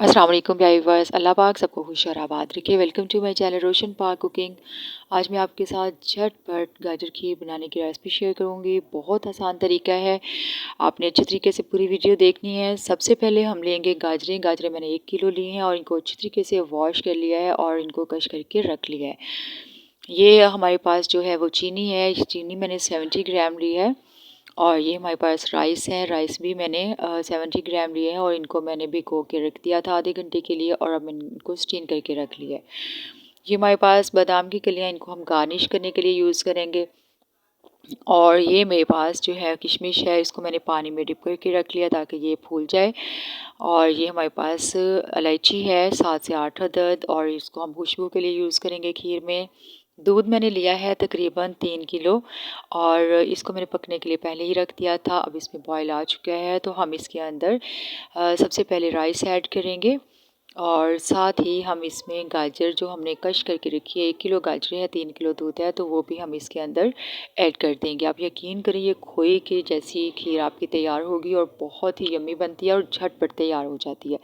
अस्सलाम वालेकुम व्यूअर्स, अल्लाह पाक सबको खुश और आबाद रखे। वेलकम टू माय चैनल रोशन पाक कुकिंग। आज मैं आपके साथ झटपट गाजर खीर बनाने की रेसिपी शेयर करूंगी। बहुत आसान तरीका है, आपने अच्छे तरीके से पूरी वीडियो देखनी है। सबसे पहले हम लेंगे गाजरें। गाजरें मैंने 1 किलो ली हैं और इनको अच्छी तरीके से वॉश कर लिया है और इनको कश करके रख लिया है। ये हमारे पास जो है वो चीनी है, चीनी मैंने 70 ग्राम ली है। और ये हमारे पास राइस है, राइस भी मैंने 70 ग्राम लिए हैं और इनको मैंने भिगो के रख दिया था आधे घंटे के लिए और अब मैंने इनको स्टीम करके रख लिया है। ये हमारे पास बादाम की कलियाँ, इनको हम गार्निश करने के लिए यूज़ करेंगे। और ये मेरे पास जो है किशमिश है, इसको मैंने पानी में डिप करके रख लिया ताकि ये फूल जाए। और ये हमारे पास इलायची है 7 से 8 अदद और इसको हम खुशबू के लिए यूज़ करेंगे खीर में। दूध मैंने लिया है तकरीबन 3 किलो और इसको मैंने पकने के लिए पहले ही रख दिया था। अब इसमें बॉयल आ चुका है तो हम इसके अंदर सबसे पहले राइस ऐड करेंगे और साथ ही हम इसमें गाजर जो हमने कश करके रखी है, 1 किलो गाजर है, 3 किलो दूध है, तो वो भी हम इसके अंदर ऐड कर देंगे। आप यकीन करिए खोए के जैसी खीर आपकी तैयार होगी और बहुत ही यम्मी बनती है और झटपट तैयार हो जाती है।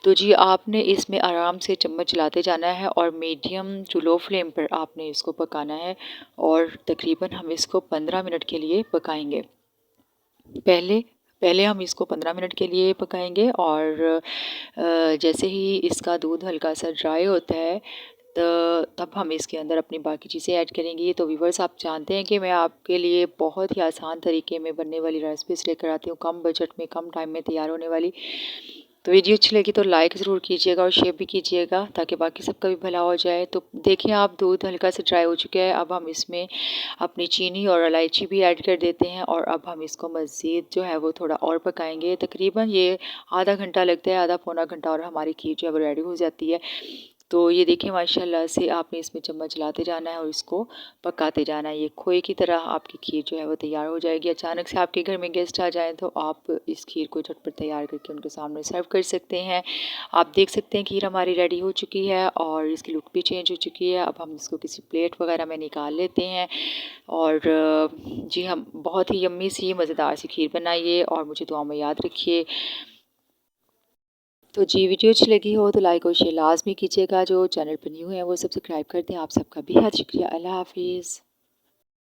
तो जी आपने इसमें आराम से चम्मच चलाते जाना है और मीडियम टू लो फ्लेम पर आपने इसको पकाना है और तकरीबन हम इसको 15 मिनट के लिए पकाएंगे। पहले पहले हम इसको 15 मिनट के लिए पकाएंगे और जैसे ही इसका दूध हल्का सा ड्राई होता है तो तब हम इसके अंदर अपनी बाकी चीज़ें ऐड करेंगे। तो व्यूअर्स, आप जानते हैं कि मैं आपके लिए बहुत ही आसान तरीके में बनने वाली रेसिपीज लेकर आती हूँ, कम बजट में कम टाइम में तैयार होने वाली। तो वीडियो अच्छी लगी तो लाइक ज़रूर कीजिएगा और शेयर भी कीजिएगा ताकि बाकी सबका भी भला हो जाए। तो देखिए आप दूध हल्का से ड्राई हो चुका है। अब हम इसमें अपनी चीनी और इलायची भी ऐड कर देते हैं और अब हम इसको मज़ीद जो है वो थोड़ा और पकाएंगे। तकरीबन ये आधा घंटा लगता है, आधा पौना घंटा, और हमारी खीर जो है वो रेडी हो जाती है। तो ये देखिए माशाल्लाह से आपने इसमें चम्मच चलाते जाना है और इसको पकाते जाना है। ये खोए की तरह आपकी खीर जो है वो तैयार हो जाएगी। अचानक से आपके घर में गेस्ट आ जाएं तो आप इस खीर को झटपट तैयार करके उनके सामने सर्व कर सकते हैं। आप देख सकते हैं खीर हमारी रेडी हो चुकी है और इसकी लुक भी चेंज हो चुकी है। अब हम इसको किसी प्लेट वगैरह में निकाल लेते हैं और जी हम बहुत ही यम्मी सी मज़ेदार सी खीर बनाइए और मुझे दुआ में याद रखिए। तो जी वीडियो अच्छी लगी हो तो लाइक और शेयर लाजमी कीजिएगा। जो चैनल पर न्यू है वो सब्सक्राइब कर दें। आप सबका बेहद शुक्रिया। अल्लाह हाफिज़।